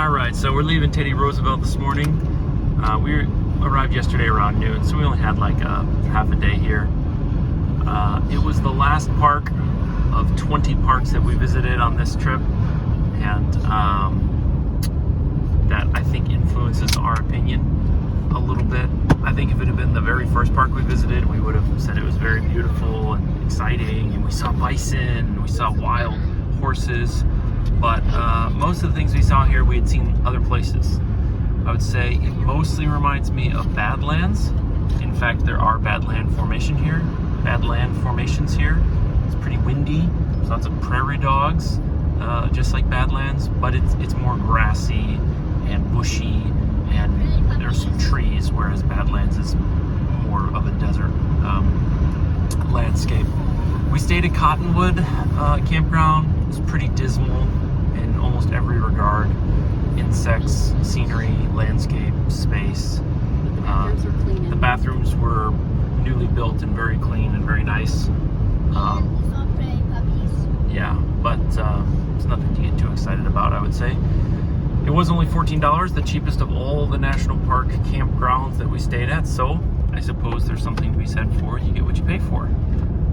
All right, so we're leaving Theodore Roosevelt this morning. We arrived yesterday around noon, so we only had like half a day here. It was the last park of 20 parks that we visited on this trip, and that I think influences our opinion a little bit. I think if it had been the very first park we visited, we would have said it was very beautiful and exciting, and we saw bison, and we saw wild horses. But most of the things we saw here, we had seen other places. I would say it mostly reminds me of Badlands. In fact, there are badland formations here. It's pretty windy. There's lots of prairie dogs, just like Badlands, but it's more grassy and bushy, and there's some trees, whereas Badlands is more of a desert landscape. We stayed at Cottonwood campground. It was pretty dismal in almost every regard. Insects, scenery, landscape, space. The bathrooms were newly built and very clean and very nice. Yeah, but it's nothing to get too excited about, I would say. It was only $14, the cheapest of all the national park campgrounds that we stayed at, so I suppose there's something to be said for you get what you pay for.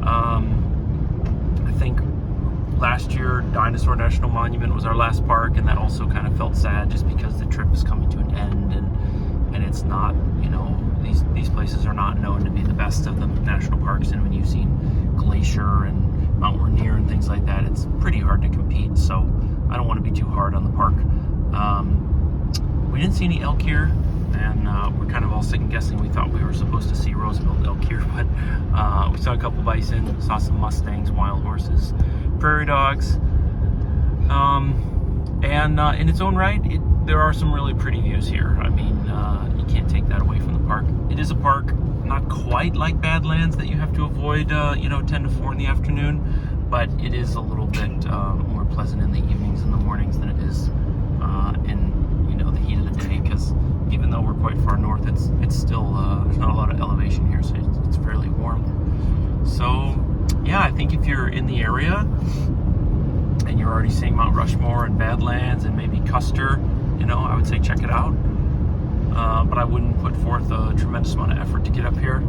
I think last year Dinosaur National Monument was our last park, and that also kind of felt sad just because the trip is coming to an end, and it's not, you know, these places are not known to be the best of the national parks, and when you've seen Glacier and Mount Rainier and things like that, it's pretty hard to compete, so I don't want to be too hard on the park. We didn't see any elk here, and we're kind of all second guessing. We thought we were supposed to see Roosevelt elk here, but we saw a couple bison, saw some mustangs, wild horses, prairie dogs, and in its own right, there are some really pretty views here. I mean, you can't take that away from the park. It is a park not quite like Badlands that you have to avoid, 10 to 4 in the afternoon, but it is a little bit more pleasant in the evenings and the mornings than it is in the heat of the day, because even though we're quite far north, it's still there's not a lot of elevation here, so it's fairly warm. So yeah, I think if you're in the area and you're already seeing Mount Rushmore and Badlands and maybe Custer, I would say check it out. But I wouldn't put forth a tremendous amount of effort to get up here.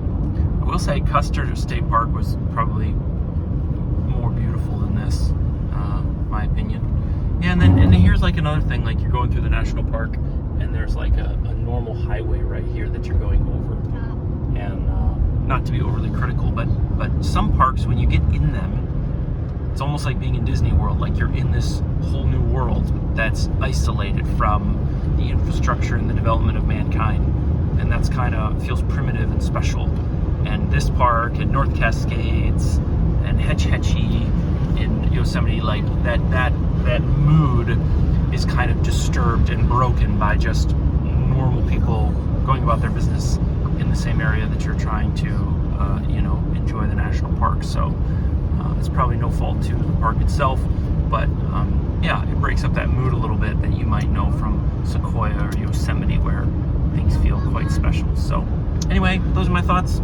I will say Custer State Park was probably more beautiful than this, my opinion. Yeah, and then here's like another thing, like you're going through the national park and there's like a normal highway right here that you're going over. And not to be overly critical, but some parks, when you get in them, it's almost like being in Disney World, like you're in this whole new world that's isolated from the infrastructure and the development of mankind. And that's kind of feels primitive and special. And this park and North Cascades and Hetch Hetchy in Yosemite, like that mood is kind of disturbed and broken by just normal people going about their business in the same area that you're trying to enjoy the national park. So it's probably no fault to the park itself, but yeah, it breaks up that mood a little bit that you might know from Sequoia or Yosemite, where things feel quite special. So anyway, those are my thoughts.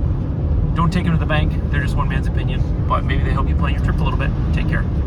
Don't take them to the bank. They're just one man's opinion, but maybe they help you plan your trip a little bit. Take care.